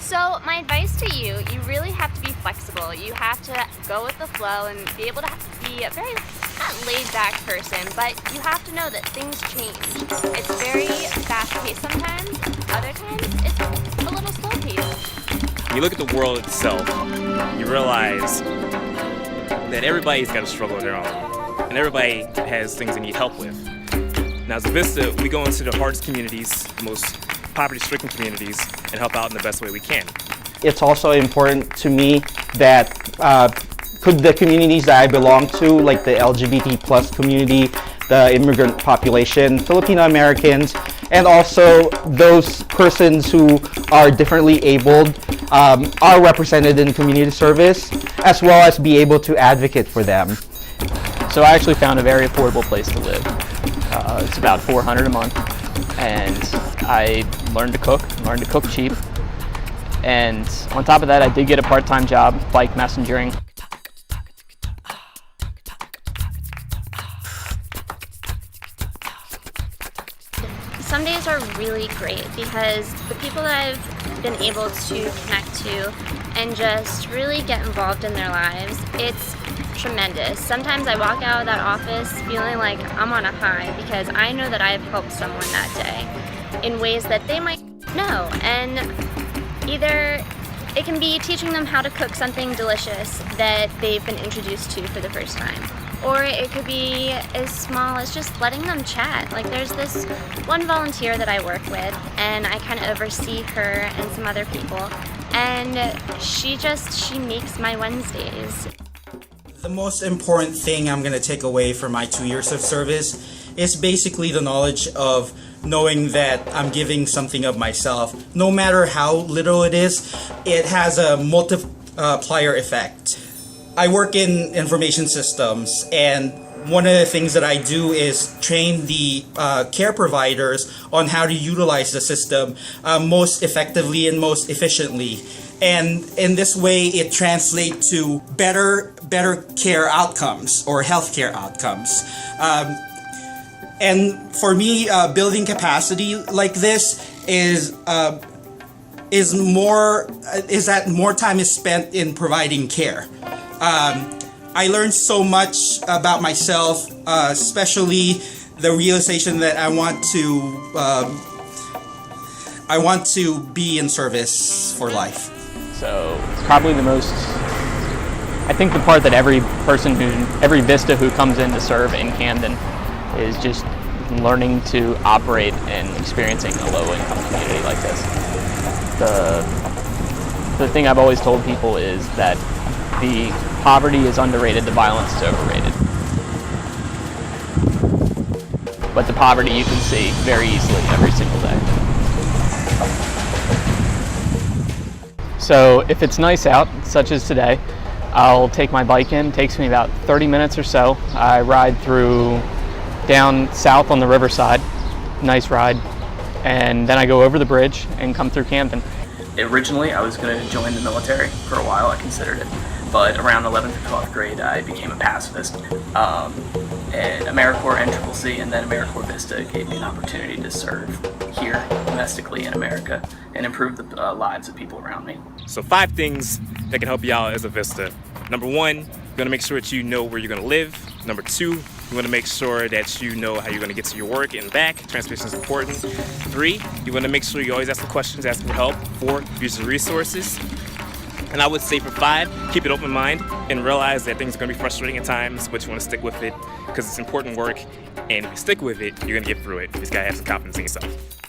So my advice to you, you really have to be flexible. You have to go with the flow and be able to be a very, not laid back person, but you have to know that things change. It's very fast paced sometimes, other times it's a little slow paced. When you look at the world itself, you realize that everybody's got a struggle of their own, and everybody has things they need help with. Now as a Vista, we go into the hardest communities, the most poverty-stricken communities, and help out in the best way we can. It's also important to me that the communities that I belong to, like the LGBT plus community, the immigrant population, Filipino Americans, and also those persons who are differently abled are represented in community service, as well as be able to advocate for them. So I actually found a very affordable place to live. It's about $400 a month, and I learned to cook cheap. And on top of that, I did get a part-time job, bike messengering. Some days are really great because the people that I've been able to connect to and just really get involved in their lives, it's tremendous. Sometimes I walk out of that office feeling like I'm on a high because I know that I've helped someone that day in ways that they might know. And either it can be teaching them how to cook something delicious that they've been introduced to for the first time. Or it could be as small as just letting them chat. Like there's this one volunteer that I work with, and I kind of oversee her and some other people, and she makes my Wednesdays. The most important thing I'm going to take away from my 2 years of service is basically the knowledge of knowing that I'm giving something of myself. No matter how little it is, it has a multiplier effect. I work in information systems, and one of the things that I do is train the care providers on how to utilize the system most effectively and most efficiently. And in this way, it translates to better care outcomes or healthcare outcomes. And for me, building capacity like this is that more time is spent in providing care. I learned so much about myself, especially the realization that I want to be in service for life. So it's probably I think the part that every Vista who comes in to serve in Camden is just learning to operate and experiencing a low-income community like this. The thing I've always told people is that the poverty is underrated, the violence is overrated. But the poverty you can see very easily every single day. So if it's nice out, such as today, I'll take my bike in. It takes me about 30 minutes or so. I ride through down south on the riverside, nice ride, and then I go over the bridge and come through Camden. Originally, I was going to join the military. For a while, I considered it. But around 11th or 12th grade, I became a pacifist. And AmeriCorps NCCC and then AmeriCorps Vista gave me an opportunity to serve here domestically in America and improve the lives of people around me. So 5 things that can help you out as a Vista. Number 1, you're going to make sure that you know where you're going to live. Number 2, you want to make sure that you know how you're going to get to your work and back. Transportation is important. 3, you want to make sure you always ask the questions, ask for help. 4, use the resources. And I would say for 5, keep an open mind and realize that things are going to be frustrating at times, but you want to stick with it because it's important work. And if you stick with it, you're going to get through it. You just got to have some confidence in yourself.